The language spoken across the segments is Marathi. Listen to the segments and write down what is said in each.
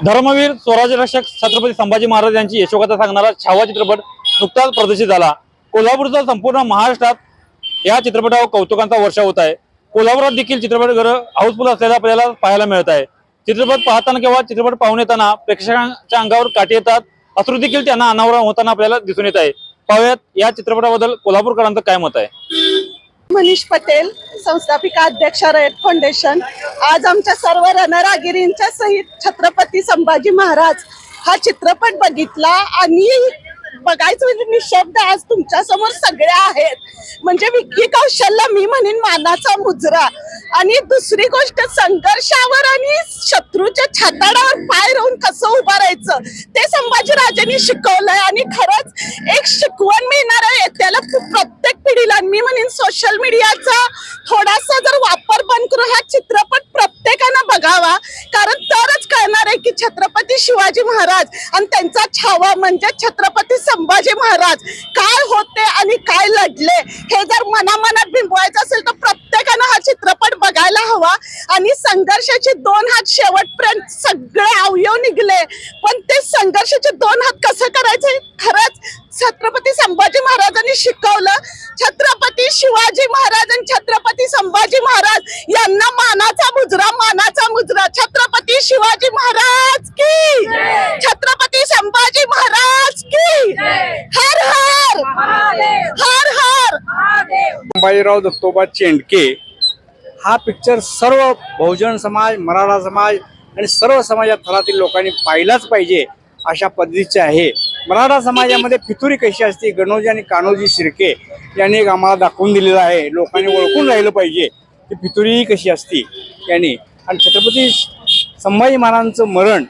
धर्मवीर स्वराज्य रक्षक छत्रपती संभाजी महाराज यांची यशोगाथा सांगणारा छावा चित्रपट नुकताच प्रदर्शित झाला। कोल्हापूरचा संपूर्ण महाराष्ट्रात या चित्रपटावर कौतुकांचा वर्षाव होत आहे। कोल्हापुरात देखील चित्रपटगृह हाऊसफुल असलेला आपल्याला पाहायला मिळत आहे। चित्रपट पाहताना किंवा चित्रपट पाहून येताना प्रेक्षकांच्या अंगावर काठी येतात, अश्रू देखील त्यांना अनावरण होताना आपल्याला दिसून येत आहे। पाहूयात या चित्रपटाबद्दल कोल्हापूरकरांचं काय मत आहे। मनीष पटेल, संस्थापिका अध्यक्ष रयत फाउंडेशन। आज आमच्या सर्व रणरागिरींच्या सहित छत्रपती संभाजी महाराज हा चित्रपट बघितला आणि बघायचं म्हणजे निशब्द आज तुमच्या समोर सगळे आहेत। म्हणजे विकी कौशल्य मी म्हणेन मानाचा मुजरा। आणि दुसरी गोष्ट संघर्षावर आणि शत्रूच्या छाताडावर पाय राहून कसं उभं राहायचं ते संभाजीराजांनी शिकवलंय। आणि खरंच एक शिकवण मिळणार आहे त्याला प्रत्येक पिढीला। मी म्हणेन सोशल मीडियाचा थोडासा जर वापर बंद करून हा चित्रपट प्रत्येकानं बघावा, कारण तरच कळणार आहे की छत्रपती शिवाजी महाराज आणि त्यांचा छावा म्हणजे छत्रपती संभाजी महाराज काय होते आणि काय लढले हे जर मनामनात बिंबवायचं असेल तर प्रत्येकानं हा चित्रपट बघायला हवा। आणि संघर्षाचे दोन हात शेवटपर्यंत सगळे अवयव निघले, पण ते संघर्षाचे दोन हात कसं करायचे खरंच छत्रपती संभाजी महाराजांनी शिकवलं। छत्रपती शिवाजी महाराज आणि छत्रपती संभाजी महाराज यांना मानाचा मुजरा। छत्रपती शिवाजी महाराज की, छत्रपती संभाजी महाराज की। हर हर हर हर संभाजीराव दत्तोबा चेंडके हा पिक्चर सर्व बहुजन समाज, मराठा समाज आणि सर्व समाजात थरातील लोकांनी पाहिलाच पाहिजे अशा पद्धतीचे आहे। मराठा समाजामध्ये फितुरी कशी असते गणोजी आणि कान्होजी शिर्के यांनी एक आम्हाला दाखवून दिलेलं आहे। लोकांनी ओळखून राहिलं पाहिजे की फितुरी कशी असती यांनी। आणि छत्रपती संभाजी महाराजांचं मरण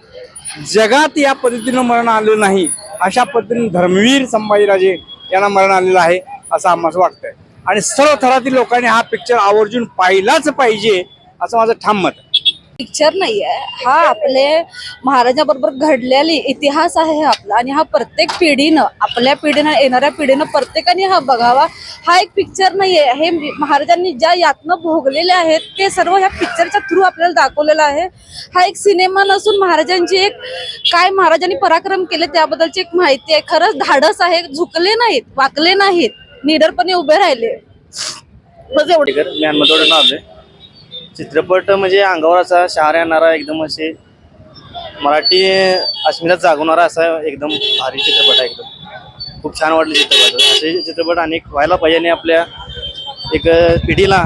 जगात या पद्धतीनं मरण आलेलं नाही, अशा पद्धतीने धर्मवीर संभाजीराजे यांना मरण आलेलं आहे असं आम्हाला वाटतंय। आणि सर्व थरातील लोकांनी हा पिक्चर आवर्जून पाहिलाच पाहिजे असं माझं ठाम मत आहे। पिक्चर नाहीये हा, आपले महाराजांबरोबर घडलेला इतिहास आहे आपला। आणि हा प्रत्येक पिढीनं, आपल्या पिढीनं, येणाऱ्या पिढीनं प्रत्येकाने हा बघावा। हा एक पिक्चर नाहीये, हे महाराजांनी ज्या यातनं भोगलेले आहेत ते सर्व ह्या पिक्चरच्या थ्रू आपल्याला दाखवलेलं आहे। हा एक सिनेमा नसून महाराजांची एक काय महाराजांनी पराक्रम केले त्याबद्दलची एक माहिती आहे। खरंच धाडस आहे, झुकले नाहीत, वाकले नाहीत, निडरपणे उभे राहिले। मी हनुमंतवाडीतून आलोय। चित्रपट म्हणजे अंगावर असा शहार येणारा, एकदम असे मराठी अस्मिता जागवणारा असा एकदम भारी चित्रपट आहे। एकदम खूप छान वाटले चित्रपट। असे चित्रपट अनेक व्हायला पाहिजे आणि आपल्या एक पिढीला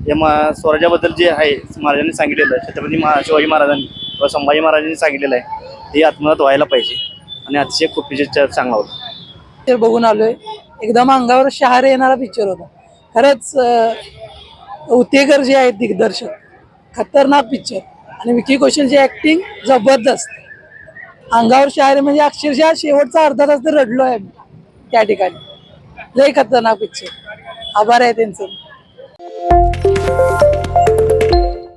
या स्वराज्याबद्दल जे आहे महाराजांनी सांगितलेलं, छत्रपती शिवाजी महाराजांनी किंवा संभाजी महाराजांनी सांगितलेलं आहे ते आत्मसात व्हायला पाहिजे। आणि अतिशय खूप पिक्चर चांगला होता। पिक्चर बघून आलोय, एकदम अंगावर शहार येणारा पिक्चर होता। खरंच उतेकर जे आहेत दिग्दर्शक, खतरनाक पिक्चर। आणि विकी कौशलची ऍक्टिंग जबरदस्त, अंगावर शहारे म्हणजे अक्षरशः शेवटचा अर्धा तास तर रडलोय आम्ही त्या ठिकाणी। लय खतरनाक पिक्चर, आभार आहे त्यांचं।